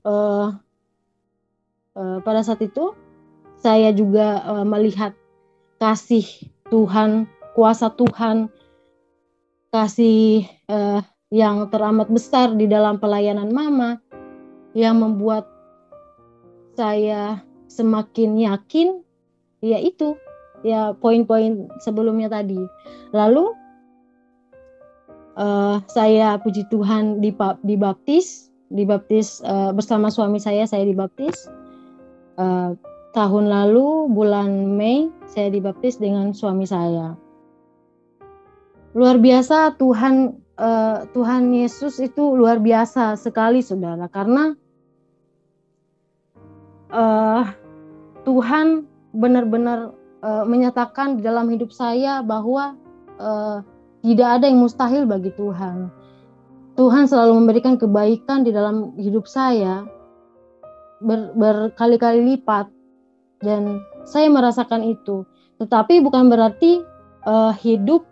uh, pada saat itu saya juga melihat kasih Tuhan, kuasa Tuhan, kasih yang teramat besar di dalam pelayanan mama, yang membuat saya semakin yakin, yaitu ya poin-poin sebelumnya tadi. Lalu saya puji Tuhan dibaptis bersama suami saya dibaptis. Tahun lalu bulan Mei saya dibaptis dengan suami saya. Luar biasa, Tuhan Yesus itu luar biasa sekali, saudara, karena Tuhan benar-benar menyatakan di dalam hidup saya bahwa tidak ada yang mustahil bagi Tuhan. Tuhan selalu memberikan kebaikan di dalam hidup saya berkali-kali lipat, dan saya merasakan itu. Tetapi bukan berarti hidup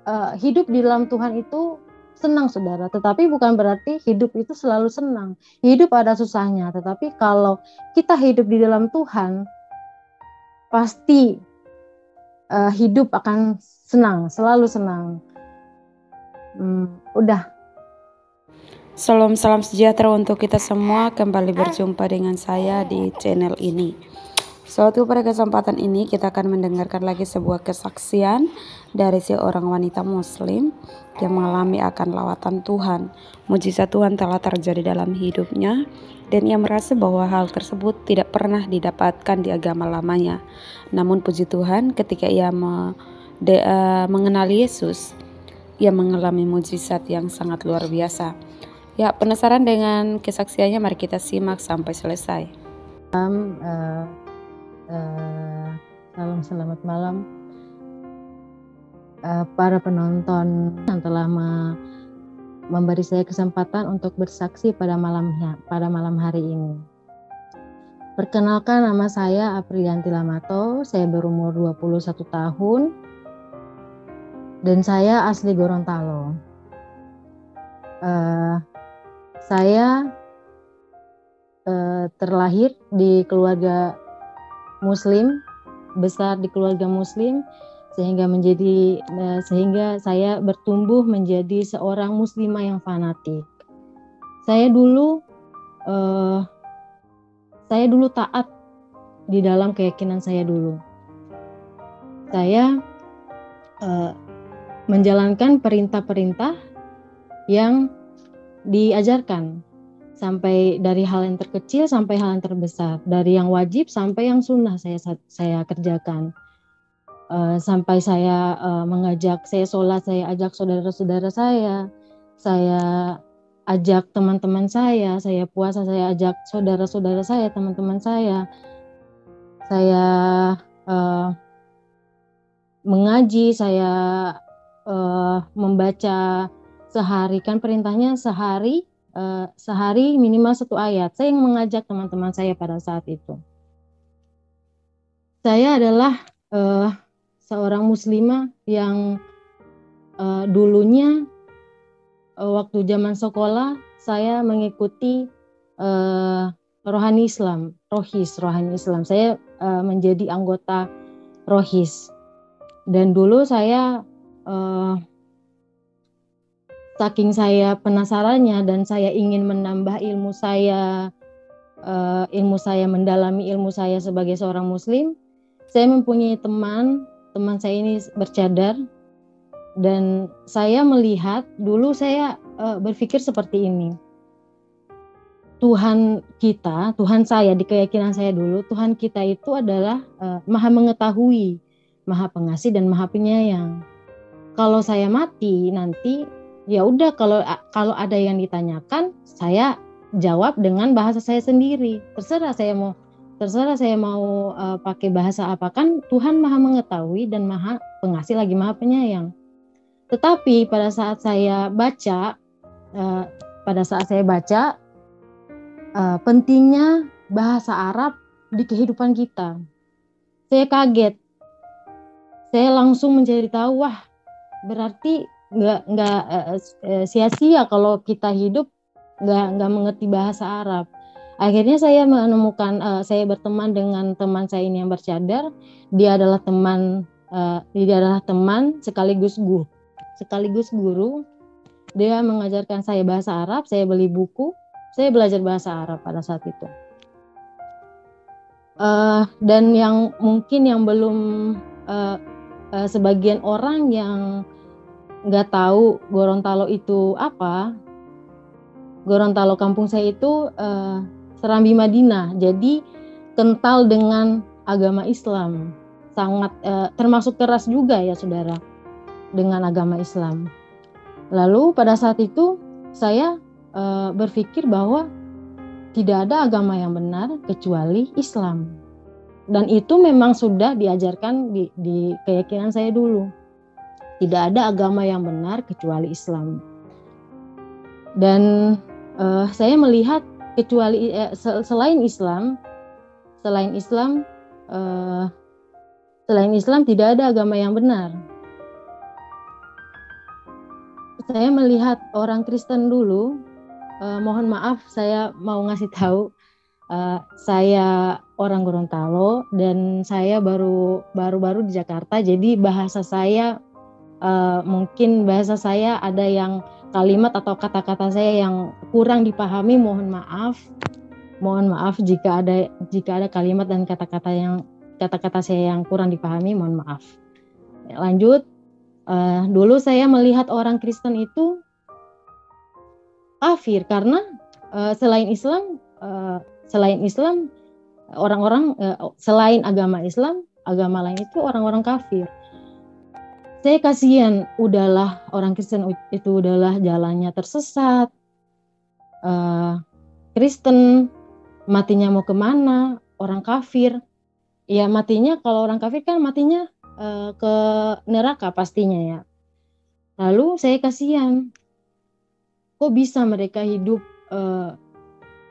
di dalam Tuhan itu senang, saudara. Tetapi bukan berarti hidup itu selalu senang. Hidup ada susahnya. Tetapi kalau kita hidup di dalam Tuhan, pasti hidup akan senang, selalu senang. Udah. Salam sejahtera untuk kita semua. Kembali berjumpa dengan saya di channel ini. Suatu pada kesempatan ini kita akan mendengarkan lagi sebuah kesaksian dari seorang wanita muslim yang mengalami akan lawatan Tuhan. Mujizat Tuhan telah terjadi dalam hidupnya, dan ia merasa bahwa hal tersebut tidak pernah didapatkan di agama lamanya. Namun puji Tuhan, ketika ia mengenal Yesus, ia mengalami mujizat yang sangat luar biasa. Ya, penasaran dengan kesaksiannya? Mari kita simak sampai selesai. Salam selamat malam para penonton yang telah memberi saya kesempatan untuk bersaksi pada malam hari ini. Perkenalkan, nama saya Aprilianti Lamato, saya berumur 21 tahun dan saya asli Gorontalo. Saya terlahir di keluarga Muslim, besar di keluarga Muslim, sehingga saya bertumbuh menjadi seorang muslimah yang fanatik. Saya dulu taat di dalam keyakinan saya dulu. Saya menjalankan perintah-perintah yang diajarkan, sampai dari hal yang terkecil sampai hal yang terbesar, dari yang wajib sampai yang sunnah saya kerjakan. Sampai saya mengajak, saya sholat, saya ajak saudara-saudara saya ajak teman-teman saya puasa, saya ajak saudara-saudara saya, teman-teman saya mengaji, saya membaca sehari, kan perintahnya sehari minimal 1 ayat. Saya yang mengajak teman-teman saya pada saat itu. Saya adalah seorang muslimah yang dulunya waktu zaman sekolah saya mengikuti rohani Islam. Saya menjadi anggota rohis, dan dulu saya saking saya penasarannya dan saya ingin menambah ilmu saya, mendalami ilmu saya sebagai seorang muslim, saya mempunyai teman saya ini bercadar, dan saya melihat, dulu saya berpikir seperti ini. Tuhan saya di keyakinan saya dulu, Tuhan kita itu adalah maha mengetahui, maha pengasih dan maha penyayang. Kalau saya mati nanti, ya udah, kalau ada yang ditanyakan, saya jawab dengan bahasa saya sendiri. Terserah saya mau pakai bahasa apa, kan Tuhan maha mengetahui dan maha pengasih lagi maha penyayang. Tetapi pada saat saya baca pentingnya bahasa Arab di kehidupan kita, saya kaget. Saya langsung mencari tahu, wah, berarti nggak sia-sia kalau kita hidup nggak mengerti bahasa Arab. Akhirnya saya menemukan, saya berteman dengan teman saya ini yang bercadar. Dia adalah teman sekaligus guru. Dia mengajarkan saya bahasa Arab, saya beli buku, saya belajar bahasa Arab pada saat itu. Dan yang mungkin yang belum sebagian orang yang nggak tahu Gorontalo itu apa. Gorontalo kampung saya itu Serambi Madinah, jadi kental dengan agama Islam, sangat termasuk keras juga ya saudara dengan agama Islam. Lalu pada saat itu saya berpikir bahwa tidak ada agama yang benar kecuali Islam, dan itu memang sudah diajarkan di keyakinan saya dulu, tidak ada agama yang benar kecuali Islam. Dan saya melihat kecuali selain Islam tidak ada agama yang benar. Saya melihat orang Kristen dulu, mohon maaf saya mau ngasih tahu, saya orang Gorontalo dan saya baru di Jakarta, jadi bahasa saya mungkin bahasa saya ada yang kalimat atau kata-kata saya yang kurang dipahami, mohon maaf jika ada kalimat dan kata-kata saya yang kurang dipahami, mohon maaf. Lanjut, dulu saya melihat orang Kristen itu kafir karena selain Islam orang-orang selain agama Islam, agama lain itu orang-orang kafir. Saya kasihan, udahlah orang Kristen itu udahlah jalannya tersesat. Kristen matinya mau kemana? Orang kafir, ya matinya kalau orang kafir kan matinya ke neraka pastinya ya. Lalu saya kasihan, kok bisa mereka hidup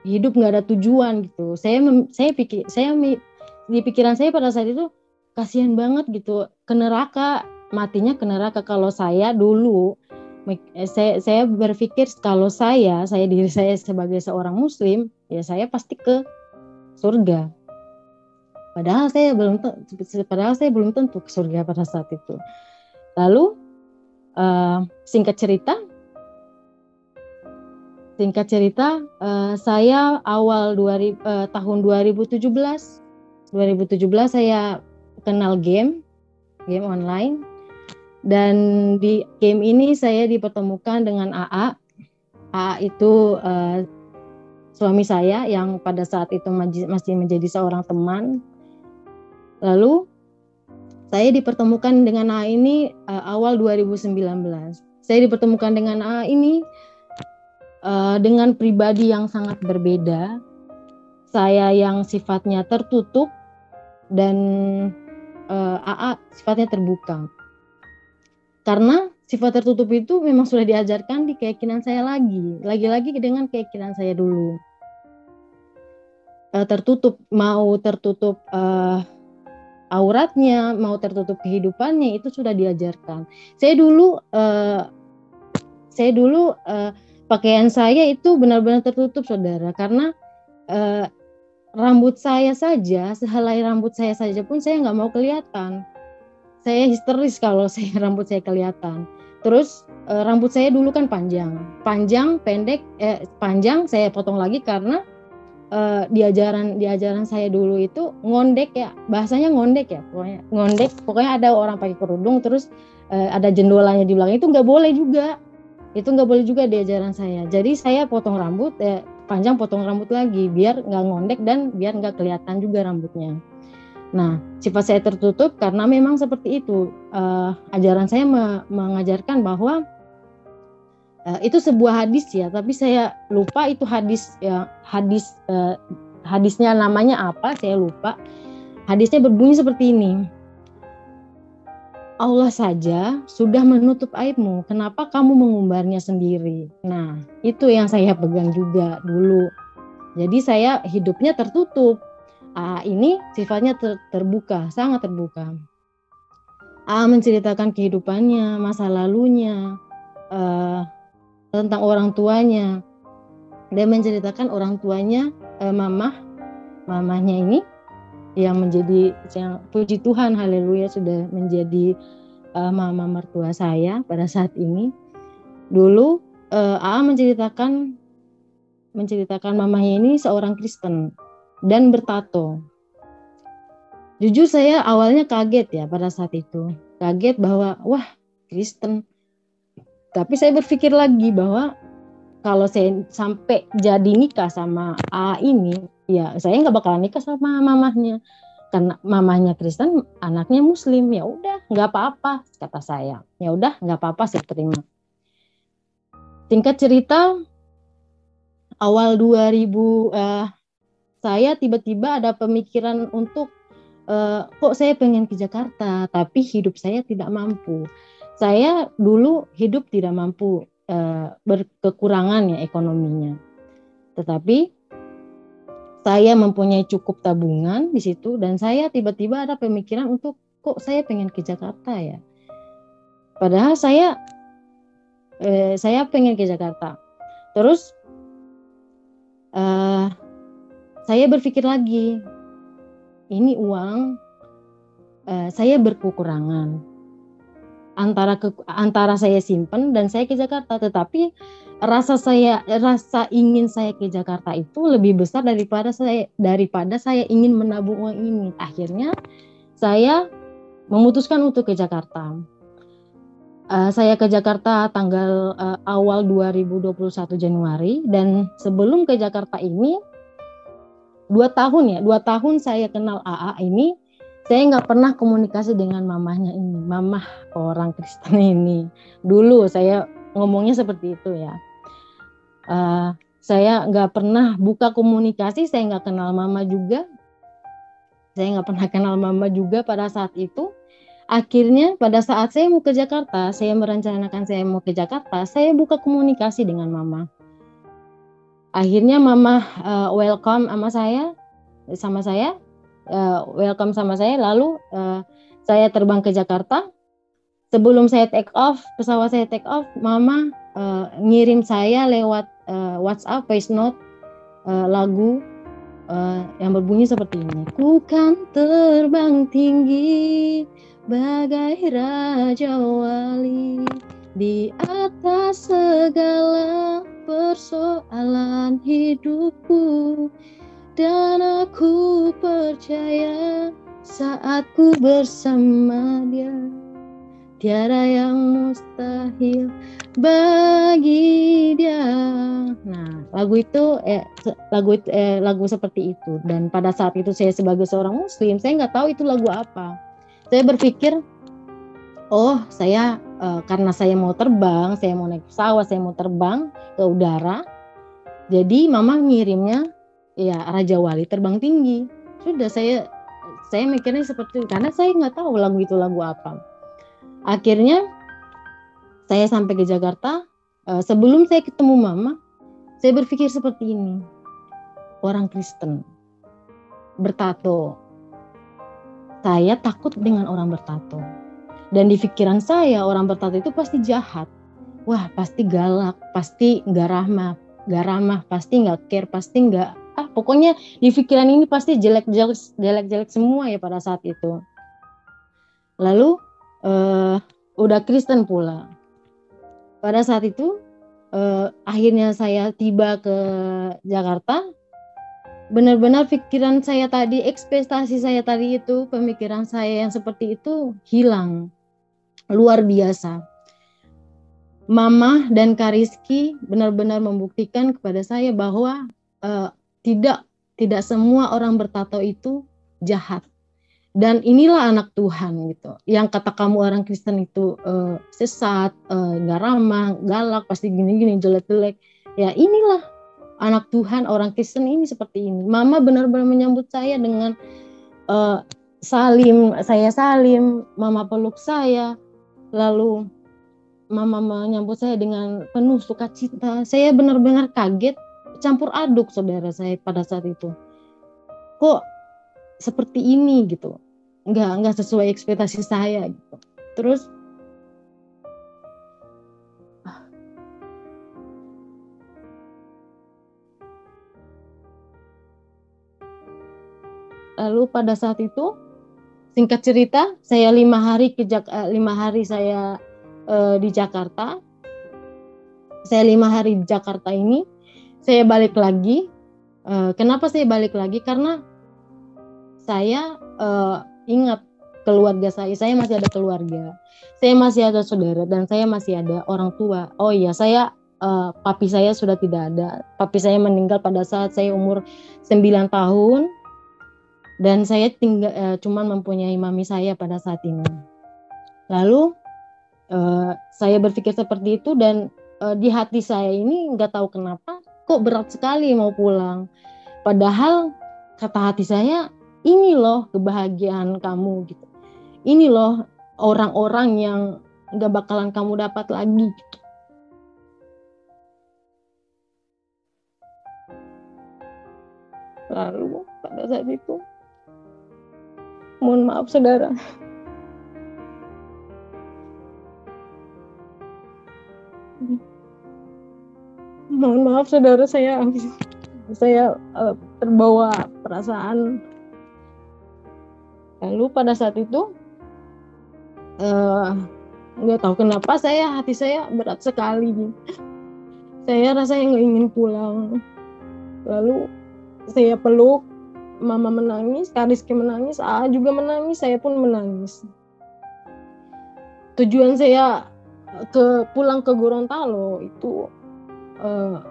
nggak ada tujuan gitu. Di pikiran saya pada saat itu kasihan banget gitu, ke neraka. Matinya ke neraka. Kalau saya dulu, saya berpikir kalau diri saya sebagai seorang Muslim, ya saya pasti ke surga. Padahal saya belum tentu ke surga pada saat itu. Lalu singkat cerita, saya awal tahun 2017 saya kenal game online. Dan di game ini saya dipertemukan dengan AA. AA itu suami saya yang pada saat itu masih menjadi seorang teman. Lalu saya dipertemukan dengan AA ini awal 2019. Saya dipertemukan dengan AA ini dengan pribadi yang sangat berbeda. Saya yang sifatnya tertutup dan AA sifatnya terbuka. Karena sifat tertutup itu memang sudah diajarkan di keyakinan saya lagi-lagi dengan keyakinan saya dulu. Mau tertutup auratnya, mau tertutup kehidupannya, itu sudah diajarkan. Saya dulu pakaian saya itu benar-benar tertutup saudara, karena rambut saya saja, sehelai rambut saya saja pun saya nggak mau kelihatan. Saya histeris kalau rambut saya kelihatan. Terus rambut saya dulu kan panjang, pendek, panjang saya potong lagi karena di ajaran saya dulu itu ngondek ya, bahasanya ngondek ya, pokoknya ada orang pakai kerudung terus ada jendolanya di belakang, itu nggak boleh juga di ajaran saya. Jadi saya potong rambut, panjang potong rambut lagi biar nggak ngondek dan biar nggak kelihatan juga rambutnya. Nah, sifat saya tertutup karena memang seperti itu. Ajaran saya mengajarkan bahwa itu sebuah hadis ya, tapi saya lupa itu hadisnya namanya apa, saya lupa. Hadisnya berbunyi seperti ini. Allah saja sudah menutup aibmu, kenapa kamu mengumbarnya sendiri? Nah, itu yang saya pegang juga dulu. Jadi saya hidupnya tertutup. Ini sifatnya terbuka, sangat terbuka. Menceritakan kehidupannya, masa lalunya, tentang orang tuanya. Dia menceritakan orang tuanya mamahnya ini yang menjadi, yang puji Tuhan, haleluya, sudah menjadi mama mertua saya pada saat ini. Dulu AA menceritakan mamanya ini seorang Kristen dan bertato. Jujur saya awalnya kaget ya pada saat itu. Kaget bahwa wah, Kristen. Tapi saya berpikir lagi bahwa kalau saya sampai jadi nikah sama A ini, ya saya nggak bakalan nikah sama mamahnya. Karena mamahnya Kristen, anaknya Muslim. Ya udah, nggak apa-apa, kata saya. Ya udah, nggak apa-apa, saya terima. Singkat cerita, awal 2000 saya tiba-tiba ada pemikiran untuk kok saya pengen ke Jakarta, tapi hidup saya tidak mampu. Saya dulu hidup tidak mampu, berkekurangan ya ekonominya. Tetapi saya mempunyai cukup tabungan di situ, dan saya tiba-tiba ada pemikiran untuk kok saya pengen ke Jakarta ya. Padahal saya pengen ke Jakarta. Terus saya berpikir lagi, ini uang saya berkekurangan, antara saya simpen dan saya ke Jakarta. Tetapi rasa ingin saya ke Jakarta itu lebih besar daripada saya ingin menabung uang ini. Akhirnya saya memutuskan untuk ke Jakarta. Saya ke Jakarta tanggal awal 2021 Januari, dan sebelum ke Jakarta ini 2 tahun saya kenal AA ini, saya nggak pernah komunikasi dengan mamahnya ini, mamah orang Kristen ini. Dulu saya ngomongnya seperti itu ya. Saya nggak pernah buka komunikasi, saya nggak kenal mama juga. Saya nggak pernah kenal mama juga pada saat itu. Akhirnya pada saat saya mau ke Jakarta, saya merencanakan saya mau ke Jakarta, saya buka komunikasi dengan mama. Akhirnya mama welcome sama saya, lalu saya terbang ke Jakarta. Sebelum saya pesawat saya take off, mama ngirim saya lewat WhatsApp voice note lagu yang berbunyi seperti ini. Ku kan terbang tinggi bagai raja wali di atas segala persoalan hidupku, dan aku percaya saat ku bersama Dia, tiada yang mustahil bagi Dia. Nah, lagu seperti itu. Dan pada saat itu saya sebagai seorang Muslim, saya nggak tahu itu lagu apa. Saya berpikir, saya karena saya mau terbang, saya mau naik pesawat, saya mau terbang ke udara. Jadi mama ngirimnya ya Raja Wali terbang tinggi. Sudah, saya mikirnya seperti itu karena saya nggak tahu lagu itu lagu apa. Akhirnya saya sampai ke Jakarta. Sebelum saya ketemu mama, saya berpikir seperti ini. Orang Kristen bertato. Saya takut dengan orang bertato. Dan di pikiran saya, orang bertato itu pasti jahat. Wah, pasti galak, pasti nggak ramah, pasti nggak care, pasti nggak, pokoknya di pikiran ini pasti jelek semua ya pada saat itu. Lalu udah Kristen pula. Pada saat itu akhirnya saya tiba ke Jakarta. Benar-benar pikiran saya tadi, ekspektasi saya tadi itu, pemikiran saya yang seperti itu hilang. Luar biasa. Mama dan Kak Rizky benar-benar membuktikan kepada saya bahwa tidak semua orang bertato itu jahat. Dan inilah anak Tuhan gitu. Yang kata kamu orang Kristen itu sesat, nggak ramah, galak, pasti gini-gini, jelek-jelek. Ya inilah anak Tuhan, orang Kristen ini seperti ini. Mama benar-benar menyambut saya dengan salim, mama peluk saya. Lalu mama menyambut saya dengan penuh sukacita. Saya benar-benar kaget, campur aduk saudara saya pada saat itu. Kok seperti ini gitu? Nggak sesuai ekspektasi saya gitu. Terus Lalu pada saat itu, singkat cerita, saya 5 hari saya di Jakarta. Saya 5 hari di Jakarta ini, saya balik lagi. Kenapa saya balik lagi? Karena saya ingat keluarga saya masih ada keluarga, saya masih ada saudara, dan saya masih ada orang tua. Oh iya, papi saya sudah tidak ada. Papi saya meninggal pada saat saya umur 9 tahun, dan saya cuman mempunyai mami saya pada saat ini. Lalu saya berpikir seperti itu, dan di hati saya ini nggak tahu kenapa kok berat sekali mau pulang. Padahal kata hati saya, ini loh kebahagiaan kamu gitu. Ini loh orang-orang yang nggak bakalan kamu dapat lagi gitu. Lalu pada saat itu, mohon maaf saudara, saya terbawa perasaan. Lalu pada saat itu nggak tahu kenapa hati saya berat sekali. Saya rasanya nggak ingin pulang. Lalu saya peluk, mama menangis, Kak Rizky menangis, AA juga menangis, saya pun menangis. Tujuan saya pulang ke Gorontalo itu,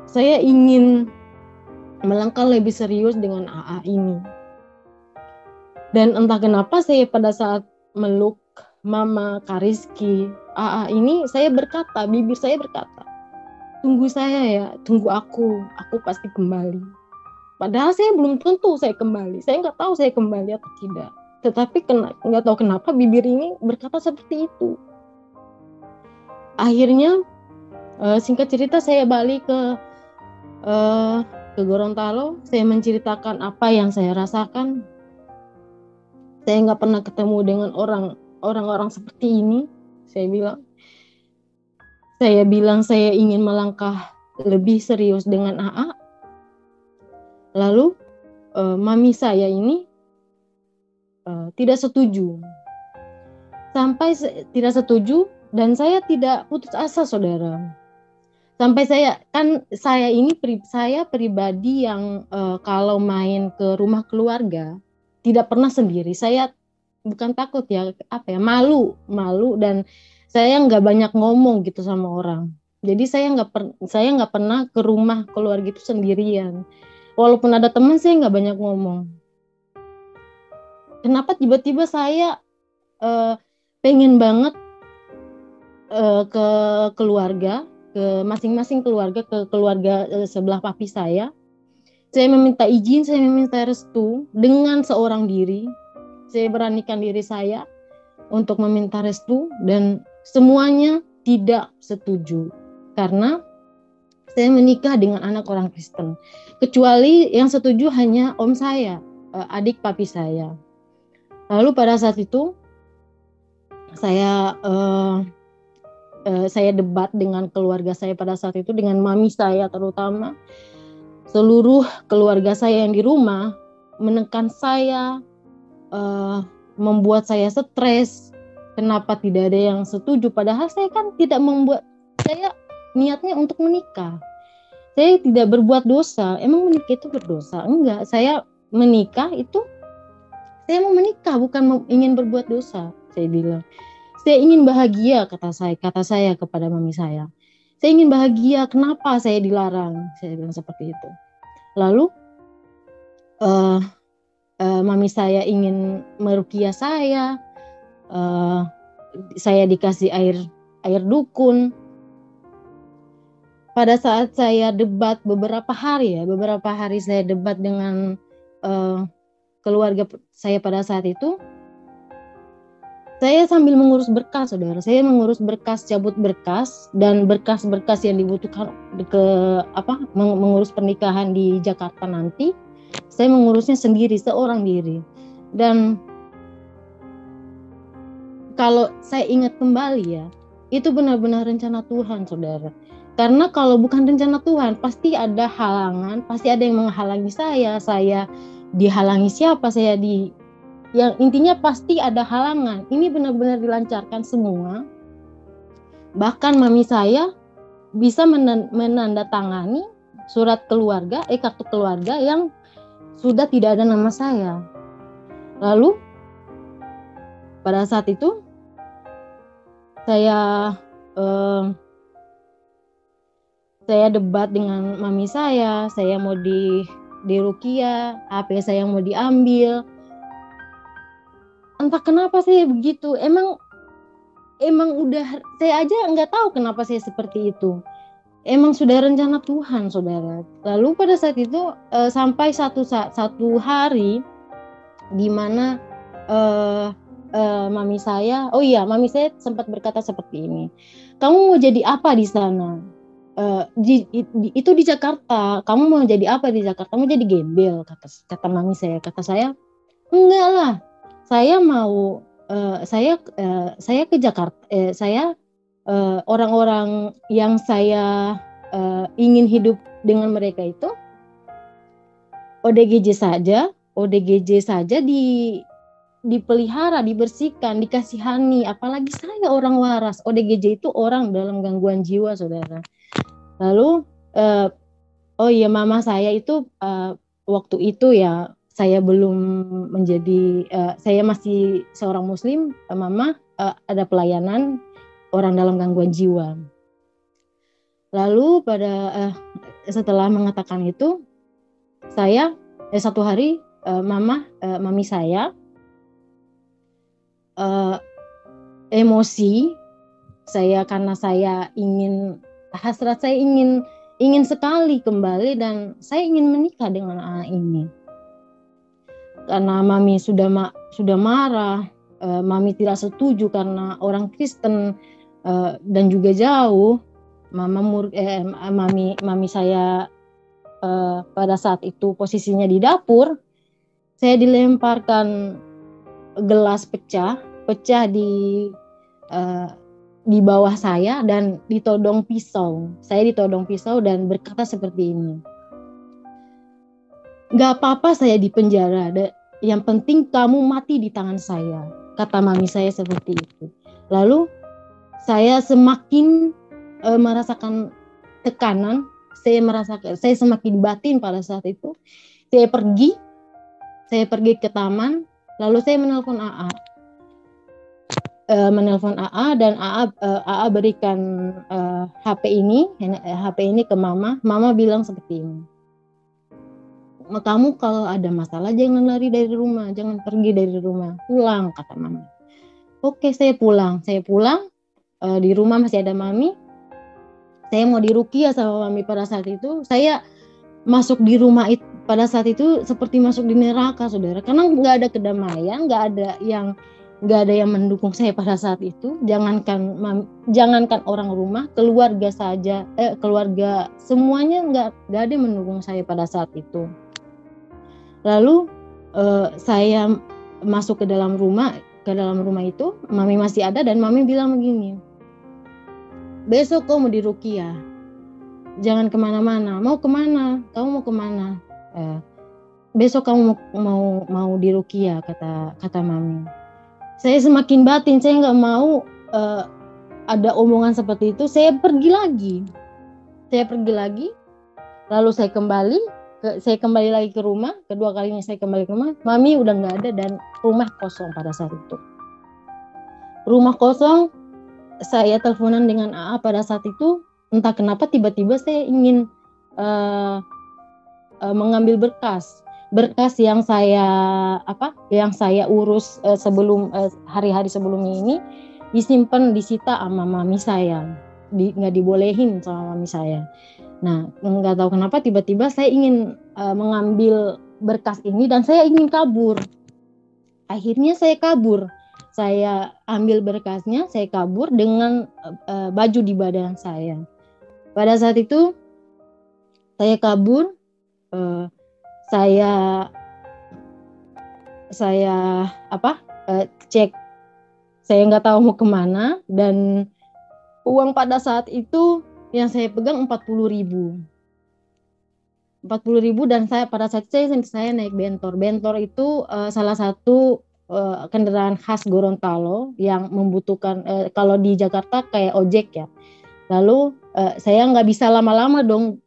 saya ingin melangkah lebih serius dengan AA ini. Dan entah kenapa saya pada saat meluk mama Kak Rizky, AA ini, bibir saya berkata, tunggu saya ya, tunggu aku pasti kembali. Padahal saya belum tentu saya kembali, saya nggak tahu saya kembali atau tidak. Tetapi nggak tahu kenapa bibir ini berkata seperti itu. Akhirnya singkat cerita saya balik ke Gorontalo. Saya menceritakan apa yang saya rasakan. Saya nggak pernah ketemu dengan orang-orang seperti ini. Saya bilang saya ingin melangkah lebih serius dengan AA. Lalu mami saya ini tidak setuju. Sampai tidak setuju, dan saya tidak putus asa saudara. Sampai saya pribadi yang kalau main ke rumah keluarga tidak pernah sendiri. Saya bukan takut ya, malu, dan saya nggak banyak ngomong gitu sama orang. Jadi saya nggak pernah ke rumah keluarga itu sendirian. Walaupun ada teman, saya nggak banyak ngomong. Kenapa tiba-tiba saya pengen banget ke keluarga, ke masing-masing keluarga, ke keluarga sebelah papi saya. Saya meminta izin, saya meminta restu dengan seorang diri. Saya beranikan diri saya untuk meminta restu, dan semuanya tidak setuju. Karena saya menikah dengan anak orang Kristen. Kecuali yang setuju hanya om saya, adik papi saya. Lalu pada saat itu saya debat dengan keluarga saya pada saat itu, dengan mami saya terutama. Seluruh keluarga saya yang di rumah menekan saya, membuat saya stres. Kenapa tidak ada yang setuju? Padahal saya kan saya niatnya untuk menikah. Saya tidak berbuat dosa. Emang menikah itu berdosa? Enggak. Saya menikah itu, saya mau menikah, bukan ingin berbuat dosa. Saya bilang, saya ingin bahagia, kata saya kepada mami saya. Saya ingin bahagia, kenapa saya dilarang? Saya bilang seperti itu. Lalu mami saya ingin meruqyah saya. Saya dikasih air dukun. Pada saat saya debat beberapa hari saya debat dengan keluarga saya pada saat itu, saya sambil mengurus berkas, saudara. Saya mengurus berkas, cabut berkas, dan berkas-berkas yang dibutuhkan mengurus pernikahan di Jakarta nanti. Saya mengurusnya sendiri, seorang diri. Dan kalau saya ingat kembali ya, itu benar-benar rencana Tuhan, saudara. Karena kalau bukan rencana Tuhan, pasti ada halangan, pasti ada yang menghalangi saya dihalangi siapa, yang intinya pasti ada halangan. Ini benar-benar dilancarkan semua. Bahkan mami saya bisa menandatangani surat keluarga, kartu keluarga yang sudah tidak ada nama saya. Lalu pada saat itu saya debat dengan mami saya mau diruqyah, HP saya mau diambil. Entah kenapa saya begitu. Emang udah, saya aja nggak tahu kenapa saya seperti itu. Emang sudah rencana Tuhan, saudara. Lalu pada saat itu sampai satu hari di mana mami saya sempat berkata seperti ini, kamu mau jadi apa di sana? Itu di Jakarta, kamu mau jadi apa di Jakarta? Mau jadi gembel, kata mami saya. Kata saya, enggak lah, saya mau saya ke Jakarta. Orang-orang yang saya ingin hidup dengan mereka itu ODGJ saja dipelihara, dibersihkan, dikasihani. Apalagi saya orang waras. ODGJ itu orang dalam gangguan jiwa, saudara. Lalu mama saya itu waktu itu ya, saya belum menjadi, saya masih seorang muslim. Mama ada pelayanan orang dalam gangguan jiwa. Lalu setelah mengatakan itu, saya satu hari mami saya emosi saya karena saya hasrat saya ingin sekali kembali dan saya ingin menikah dengan anak ini. Karena mami sudah marah, mami tidak setuju karena orang Kristen dan juga jauh. Mami saya pada saat itu posisinya di dapur. Saya dilemparkan gelas pecah di bawah saya dan ditodong pisau. Saya ditodong pisau dan berkata seperti ini, gak apa-apa saya di penjara, yang penting kamu mati di tangan saya, kata mami saya seperti itu. Lalu saya semakin merasakan tekanan, saya semakin batin pada saat itu. Saya pergi ke taman, lalu saya menelpon AA dan AA berikan HP ini ke mama. Mama bilang seperti ini, kamu kalau ada masalah jangan lari dari rumah, jangan pergi dari rumah, pulang, kata mama. Oke, saya pulang. Di rumah masih ada mami. Saya mau diruqyah sama mami. Pada saat itu saya masuk di rumah itu, pada saat itu seperti masuk di neraka, saudara, karena nggak ada kedamaian, nggak ada yang mendukung saya pada saat itu. Jangankan orang rumah, keluarga saja, keluarga semuanya nggak ada yang mendukung saya pada saat itu. Lalu saya masuk ke dalam rumah itu, mami masih ada dan mami bilang begini, besok kau mau diruqyah, jangan kemana-mana. Mau kemana? Kamu mau kemana? Besok kamu mau diruqyah, kata mami. Saya semakin batin, saya nggak mau ada omongan seperti itu. Saya pergi lagi. Lalu saya kembali lagi ke rumah. Kedua kalinya saya kembali ke rumah, mami udah nggak ada dan rumah kosong pada saat itu. Rumah kosong. Saya teleponan dengan AA pada saat itu. Entah kenapa tiba-tiba saya ingin mengambil berkas yang saya urus sebelum hari-hari sebelumnya ini disita sama mami saya, nggak dibolehin sama mami saya. Nah, nggak tahu kenapa tiba-tiba saya ingin mengambil berkas ini dan saya ingin kabur. Akhirnya saya kabur. Saya ambil berkasnya, saya kabur dengan baju di badan saya. Pada saat itu saya kabur, saya cek, saya nggak tahu mau kemana, dan uang pada saat itu yang saya pegang 40.000. 40.000 dan saya pada saat itu saya naik bentor. Bentor itu salah satu kendaraan khas Gorontalo yang membutuhkan kalau di Jakarta kayak ojek ya. Lalu saya nggak bisa lama-lama dong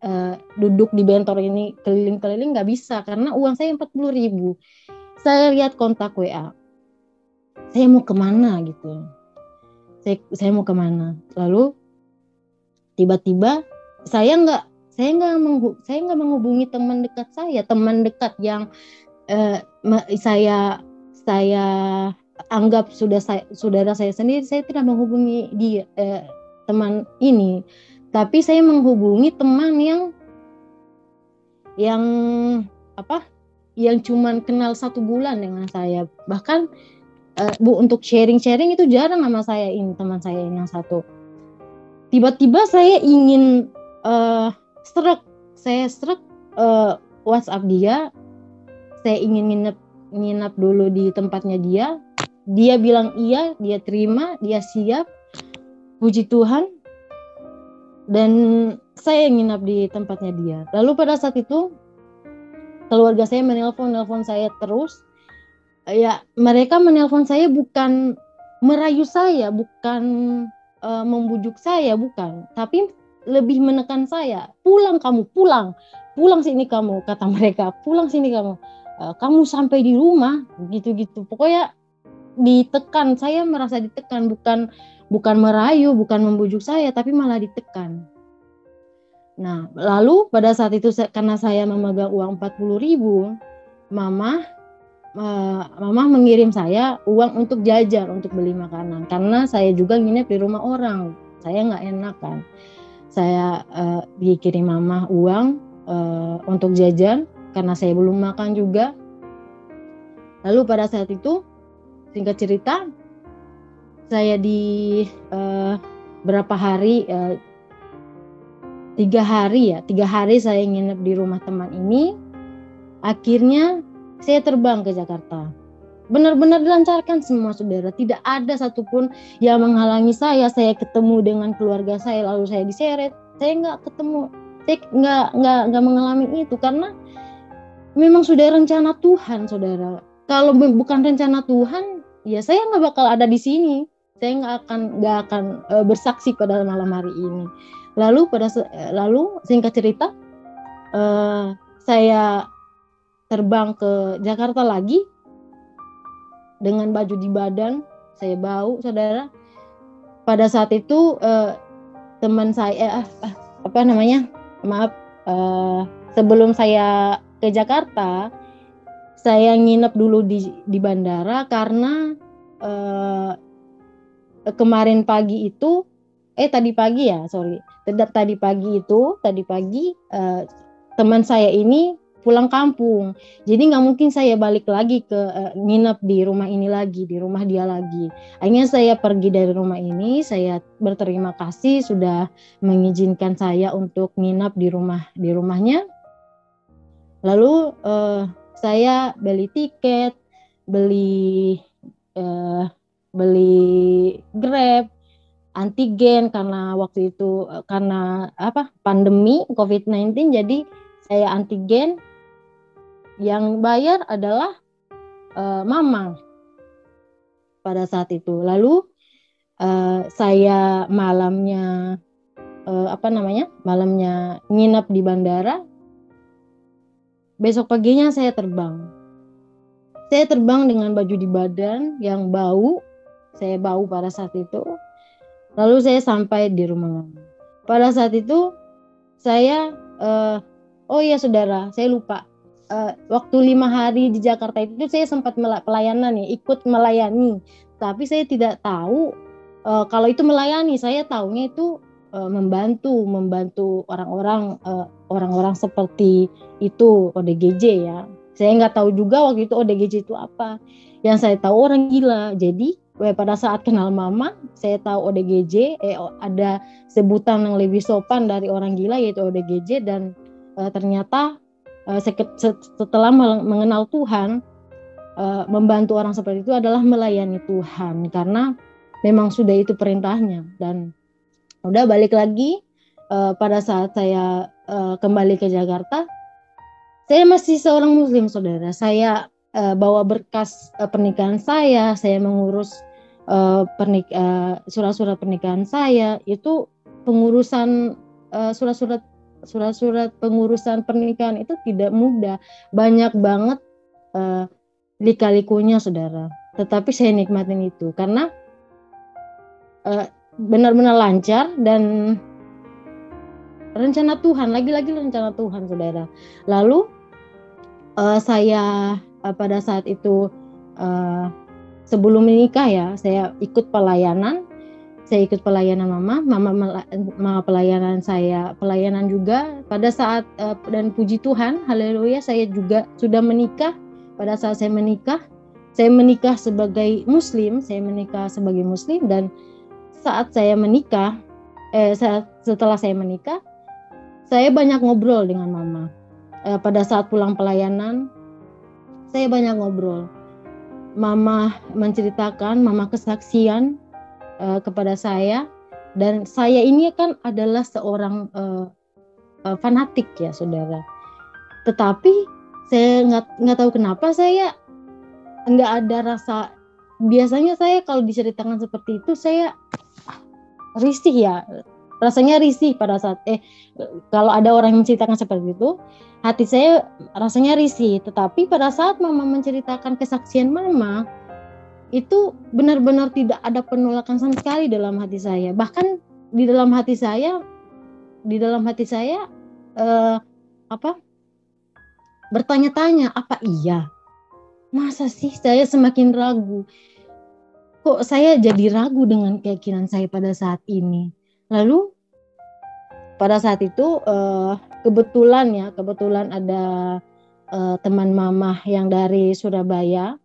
duduk di bentor ini keliling-keliling, nggak bisa karena uang saya 40.000. Saya lihat kontak WA, saya mau kemana gitu. Saya mau kemana? Lalu tiba-tiba saya nggak menghubungi teman dekat yang saya anggap saudara saya sendiri. Saya tidak menghubungi dia teman ini, tapi saya menghubungi teman yang cuman kenal 1 bulan dengan saya. Bahkan untuk sharing itu jarang sama saya ini, teman saya yang satu. Tiba-tiba saya ingin saya WhatsApp dia. Saya ingin nginap dulu di tempatnya dia. Dia bilang iya, dia terima, dia siap. Puji Tuhan. Dan saya nginap di tempatnya dia. Lalu pada saat itu keluarga saya menelpon saya terus. Ya, mereka menelpon saya bukan merayu saya, bukan membujuk saya, bukan, tapi lebih menekan saya. Pulang kamu, pulang sini kamu, kata mereka. Pulang sini kamu, kamu sampai di rumah, gitu-gitu. Pokoknya ditekan, saya merasa ditekan, bukan merayu, bukan membujuk saya, tapi malah ditekan. Nah, lalu pada saat itu karena saya memegang uang 40.000, Mama mengirim saya uang untuk jajan, untuk beli makanan. Karena saya juga nginep di rumah orang, saya nggak enak kan. Saya dikirim Mama uang untuk jajan karena saya belum makan juga. Lalu pada saat itu, singkat cerita, saya di berapa hari, 3 hari saya nginep di rumah teman ini. Akhirnya saya terbang ke Jakarta. Benar-benar dilancarkan semua, saudara. Tidak ada satupun yang menghalangi saya. Saya ketemu dengan keluarga saya, lalu saya diseret. Saya nggak ketemu, saya nggak mengalami itu karena memang sudah rencana Tuhan, saudara. Kalau bukan rencana Tuhan, ya saya nggak bakal ada di sini. Saya nggak akan bersaksi pada malam hari ini. Lalu singkat cerita, saya terbang ke Jakarta lagi dengan baju di badan, saya bau, saudara. Pada saat itu teman saya, sebelum saya ke Jakarta, saya nginep dulu di bandara karena kemarin pagi itu, tadi pagi teman saya ini pulang kampung, jadi nggak mungkin saya balik lagi ke nginep di rumah ini lagi, di rumah dia lagi. Akhirnya saya pergi dari rumah ini. Saya berterima kasih sudah mengizinkan saya untuk nginep di rumahnya. Lalu saya beli tiket, beli Grab, antigen karena waktu itu pandemi COVID-19, jadi saya antigen. Yang bayar adalah Mama pada saat itu. Lalu saya malamnya nginap di bandara. Besok paginya saya terbang. Saya terbang dengan baju di badan yang bau. Saya bau pada saat itu. Lalu saya sampai di rumah Mama. Pada saat itu saya saudara, saya lupa. Waktu 5 hari di Jakarta itu saya sempat pelayanan ya, ikut melayani. Tapi saya tidak tahu kalau itu melayani. Saya tahunya itu membantu orang-orang seperti itu, ODGJ ya. Saya nggak tahu juga waktu itu ODGJ itu apa. Yang saya tahu orang gila. Jadi pada saat kenal Mama, saya tahu ODGJ, ada sebutan yang lebih sopan dari orang gila, yaitu ODGJ. Dan ternyata setelah mengenal Tuhan, membantu orang seperti itu adalah melayani Tuhan, karena memang sudah itu perintahnya. Dan udah balik lagi, pada saat saya kembali ke Jakarta, Saya masih seorang muslim, saudara. Saya bawa berkas pernikahan saya mengurus surat-surat pernikahan saya. Itu pengurusan surat-surat pengurusan pernikahan itu tidak mudah. Banyak banget lika-likunya, saudara. Tetapi saya nikmatin itu karena benar-benar lancar dan rencana Tuhan, lagi-lagi rencana Tuhan, saudara. Lalu saya pada saat itu sebelum menikah ya, saya ikut pelayanan. Saya ikut pelayanan mama pelayanan saya, pelayanan juga pada saat dan puji Tuhan, haleluya, saya juga sudah menikah. Pada saat saya menikah sebagai muslim, dan saat saya menikah, setelah saya menikah, saya banyak ngobrol dengan mama. Pada saat pulang pelayanan, saya banyak ngobrol. Mama menceritakan, mama kesaksian kepada saya, dan saya ini kan adalah seorang fanatik ya, saudara. Tetapi saya nggak tahu kenapa saya nggak ada rasa. Biasanya saya kalau diceritakan seperti itu saya risih ya, rasanya risih pada saat kalau ada orang yang menceritakan seperti itu, hati saya rasanya risih. Tetapi pada saat mama menceritakan kesaksian mama, itu benar-benar tidak ada penolakan sama sekali dalam hati saya. Bahkan di dalam hati saya bertanya-tanya, apa iya? Masa sih saya semakin ragu? Kok saya jadi ragu dengan keyakinan saya pada saat ini? Lalu pada saat itu kebetulan ada teman mama yang dari Surabaya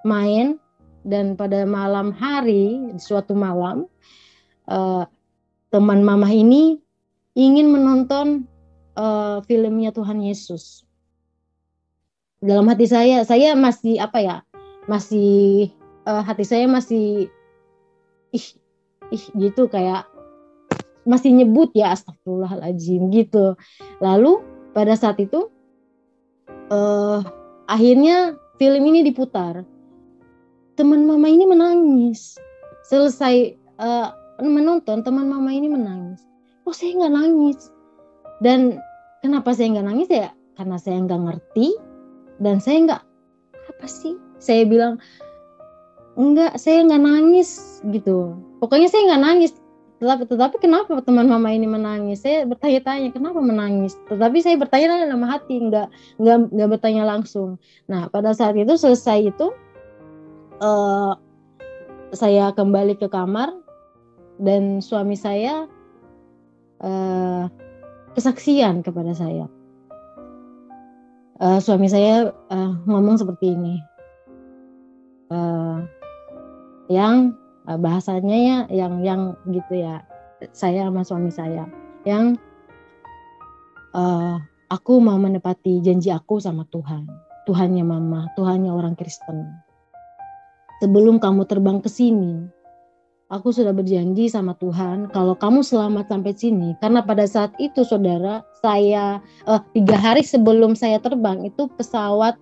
main. Dan pada malam hari, suatu malam, teman mama ini ingin menonton filmnya Tuhan Yesus. Dalam hati saya masih hati saya masih gitu, kayak masih nyebut ya astagfirullahaladzim gitu. Lalu pada saat itu akhirnya film ini diputar. Teman mama ini menangis. Selesai menonton, teman mama ini menangis. Oh, saya nggak nangis. Dan kenapa saya nggak nangis ya? Karena saya nggak ngerti. Dan saya nggak, apa sih? Saya bilang, enggak, saya nggak nangis gitu. Pokoknya saya nggak nangis. Tetapi kenapa teman mama ini menangis? Saya bertanya-tanya, kenapa menangis? Tetapi saya bertanya dalam hati, nggak bertanya langsung. Nah, pada saat itu selesai itu, saya kembali ke kamar dan suami saya kesaksian kepada saya. Suami saya ngomong seperti ini, yang bahasanya ya yang gitu ya, saya sama suami saya, yang aku mau menepati janji aku sama Tuhan, Tuhannya mama, Tuhannya orang Kristen. Sebelum kamu terbang ke sini, aku sudah berjanji sama Tuhan kalau kamu selamat sampai sini. Karena pada saat itu, saudara, saya 3 hari sebelum saya terbang itu pesawat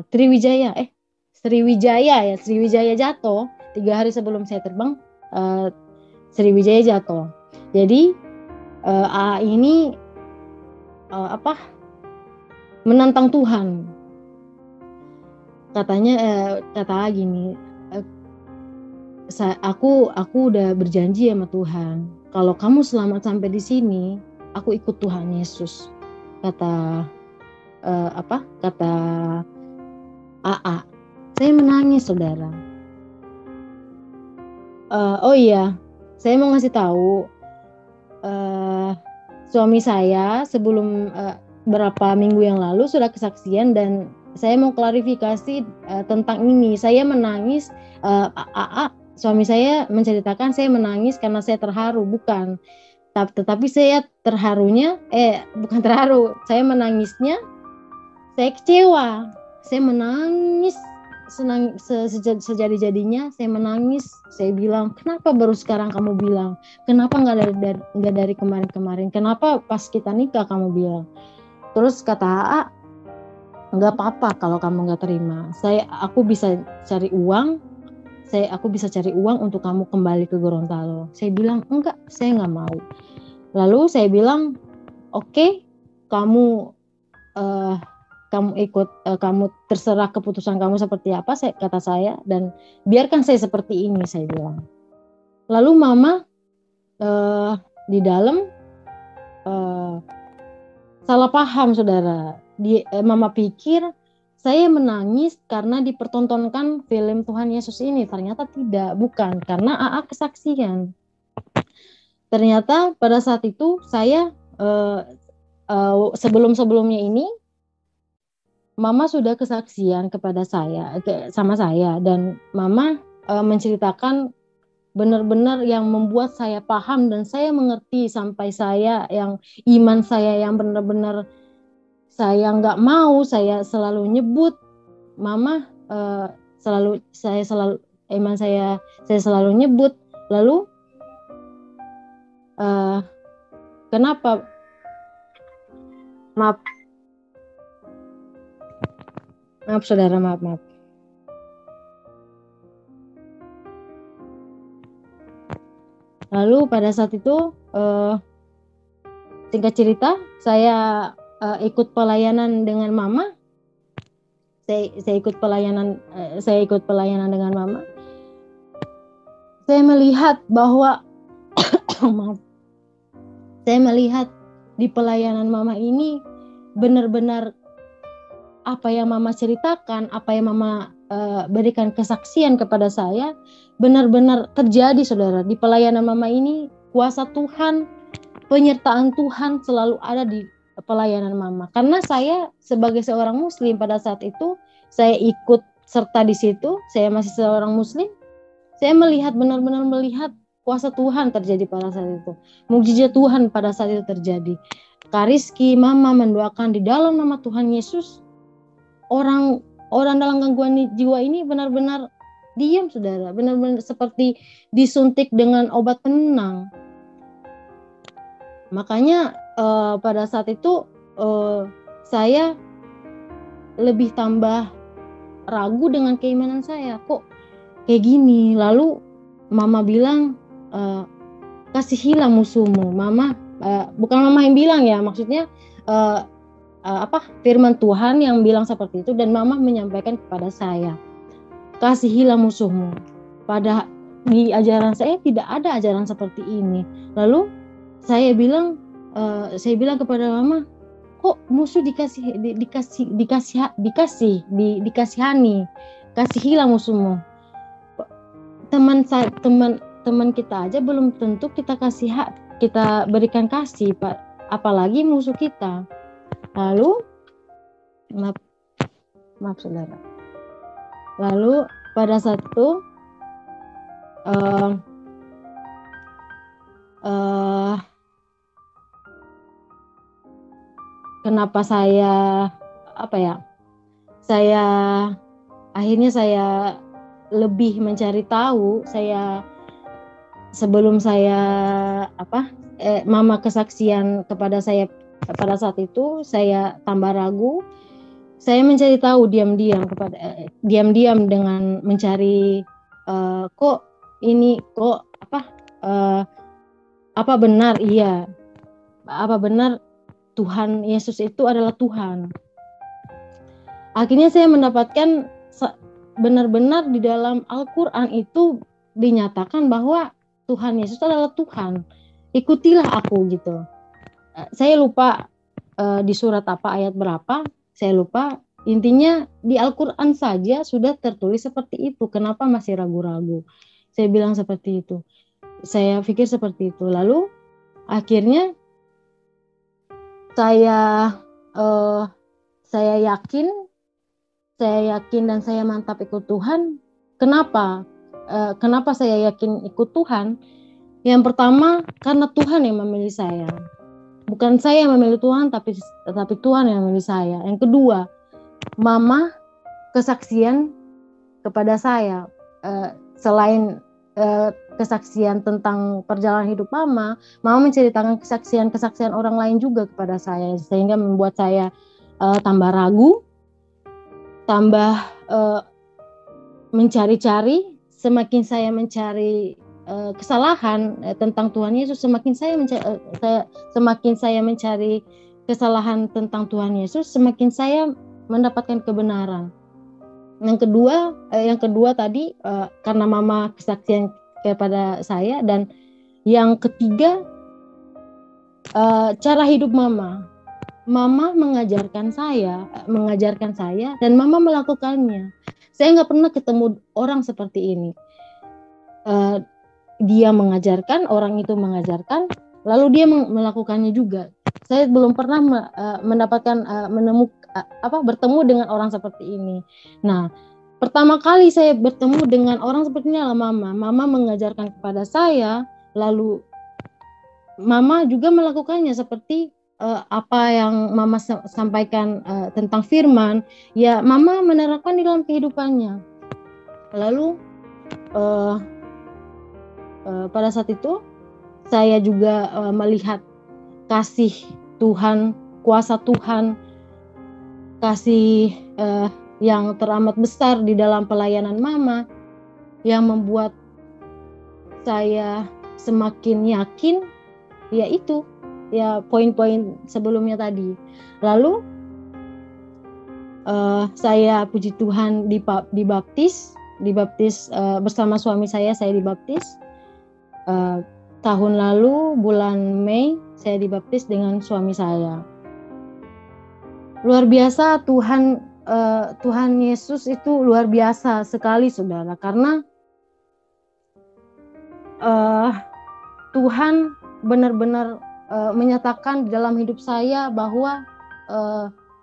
Sriwijaya jatuh. 3 hari sebelum saya terbang, Sriwijaya jatuh. Jadi ini menantang Tuhan. Katanya kata gini, aku udah berjanji sama Tuhan, kalau kamu selamat sampai di sini, aku ikut Tuhan Yesus. Kata AA. Saya menangis, saudara. Oh iya, saya mau ngasih tahu, suami saya sebelum berapa minggu yang lalu sudah kesaksian, dan saya mau klarifikasi tentang ini. Saya menangis, suami saya menceritakan saya menangis karena saya terharu, bukan. Tetapi saya terharunya, bukan terharu, saya menangisnya, saya kecewa. Saya menangis sejadi-jadinya saya menangis. Saya bilang, kenapa baru sekarang kamu bilang? Kenapa nggak dari kemarin-kemarin? Kenapa pas kita nikah kamu bilang? Terus kata AA, nggak apa-apa kalau kamu nggak terima. Aku bisa cari uang. Aku bisa cari uang untuk kamu kembali ke Gorontalo. Saya bilang, enggak, saya nggak mau. Lalu saya bilang, oke, kamu kamu terserah keputusan kamu seperti apa, kata saya, dan biarkan saya seperti ini, saya bilang. Lalu mama di dalam salah paham, saudara. Mama pikir saya menangis karena dipertontonkan film Tuhan Yesus ini. Ternyata tidak, bukan, karena AA kesaksian. Ternyata pada saat itu saya sebelum-sebelumnya ini Mama sudah kesaksian kepada saya, sama saya, dan Mama menceritakan benar-benar yang membuat saya paham dan saya mengerti, sampai iman saya yang benar-benar saya nggak mau, saya selalu nyebut Mama, iman saya selalu nyebut. Lalu kenapa? Maaf saudara, maaf. Lalu pada saat itu singkat cerita, saya ikut pelayanan dengan Mama. Saya ikut pelayanan dengan Mama. Saya melihat bahwa saya melihat di pelayanan Mama ini benar-benar apa yang Mama ceritakan, apa yang Mama berikan kesaksian kepada saya, benar-benar terjadi, saudara. Di pelayanan Mama ini, kuasa Tuhan, penyertaan Tuhan selalu ada di pelayanan Mama. Karena saya sebagai seorang Muslim pada saat itu, saya ikut serta di situ, saya masih seorang Muslim, saya benar-benar melihat kuasa Tuhan terjadi pada saat itu. Mukjizat Tuhan pada saat itu terjadi. Kariski, Mama mendoakan di dalam nama Tuhan Yesus, orang dalam gangguan jiwa ini benar-benar diam, saudara, benar-benar seperti disuntik dengan obat penenang. Makanya pada saat itu saya lebih tambah ragu dengan keimanan saya, kok kayak gini. Lalu Mama bilang, kasihilah musuhmu. Mama bukan Mama yang bilang ya, maksudnya firman Tuhan yang bilang seperti itu, dan Mama menyampaikan kepada saya, kasihilah musuhmu. Di ajaran saya tidak ada ajaran seperti ini. Lalu saya bilang kepada Mama, kok musuh dikasihani, kasihilah musuhmu. Teman kita aja belum tentu kita berikan kasih, Pak, apalagi musuh kita. Lalu maaf saudara. Lalu pada saat itu kenapa saya akhirnya saya lebih mencari tahu. Sebelum Mama kesaksian kepada saya pada saat itu, saya tambah ragu. Saya mencari tahu diam-diam dengan mencari apa benar Tuhan Yesus itu adalah Tuhan. Akhirnya saya mendapatkan benar-benar di dalam Al-Quran itu dinyatakan bahwa Tuhan Yesus adalah Tuhan. Ikutilah aku, gitu. Saya lupa di surat apa, ayat berapa, saya lupa. Intinya di Al-Quran saja sudah tertulis seperti itu. Kenapa masih ragu-ragu? Saya bilang seperti itu. Saya pikir seperti itu. Lalu akhirnya saya yakin dan saya mantap ikut Tuhan. Kenapa saya yakin ikut Tuhan? Yang pertama, karena Tuhan yang memilih saya. Bukan saya yang memilih Tuhan, tapi Tuhan yang memilih saya. Yang kedua, Mama kesaksian kepada saya. Selain kesaksian tentang perjalanan hidup Mama menceritakan kesaksian orang lain juga kepada saya, sehingga membuat saya tambah ragu, tambah mencari-cari. Semakin saya mencari kesalahan tentang Tuhan Yesus, semakin saya mencari kesalahan tentang Tuhan Yesus, semakin saya mendapatkan kebenaran. Yang kedua tadi karena Mama kesaksian kepada saya, dan yang ketiga cara hidup Mama mengajarkan saya dan Mama melakukannya. Saya nggak pernah ketemu orang seperti ini. Dia mengajarkan, orang itu mengajarkan, lalu dia melakukannya juga. Saya belum pernah bertemu dengan orang seperti ini. Nah, pertama kali saya bertemu dengan orang seperti ini adalah Mama. Mama mengajarkan kepada saya, lalu Mama juga melakukannya seperti apa yang Mama sampaikan tentang firman, ya Mama menerapkan di dalam kehidupannya. Lalu pada saat itu saya juga melihat kasih Tuhan, kuasa Tuhan, kasih yang teramat besar di dalam pelayanan Mama, yang membuat saya semakin yakin, yaitu ya poin-poin sebelumnya tadi. Lalu saya puji Tuhan dibaptis bersama suami saya dibaptis tahun lalu bulan Mei. Saya dibaptis dengan suami saya. Luar biasa, Tuhan Yesus itu luar biasa sekali, saudara, karena Tuhan benar-benar menyatakan di dalam hidup saya bahwa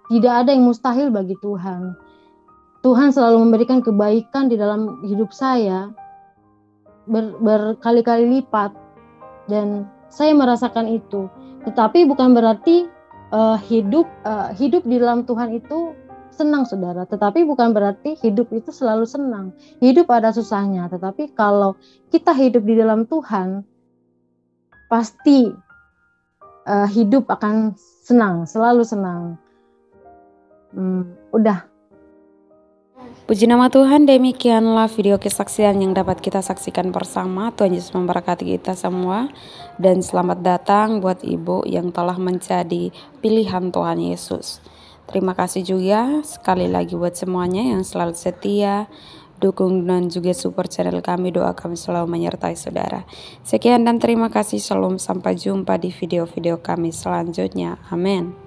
tidak ada yang mustahil bagi Tuhan. Tuhan selalu memberikan kebaikan di dalam hidup saya berkali-kali lipat, dan saya merasakan itu. Tetapi bukan berarti hidup di dalam Tuhan itu senang, saudara. Tetapi bukan berarti hidup itu selalu senang. Hidup ada susahnya. Tetapi kalau kita hidup di dalam Tuhan, pasti hidup akan senang, selalu senang. Udah. Puji nama Tuhan, demikianlah video kesaksian yang dapat kita saksikan bersama. Tuhan Yesus memberkati kita semua, dan selamat datang buat Ibu yang telah menjadi pilihan Tuhan Yesus. Terima kasih juga sekali lagi buat semuanya yang selalu setia dukung dan juga support channel kami. Doa kami selalu menyertai saudara. Sekian dan terima kasih. Shalom, sampai jumpa di video-video kami selanjutnya. Amin.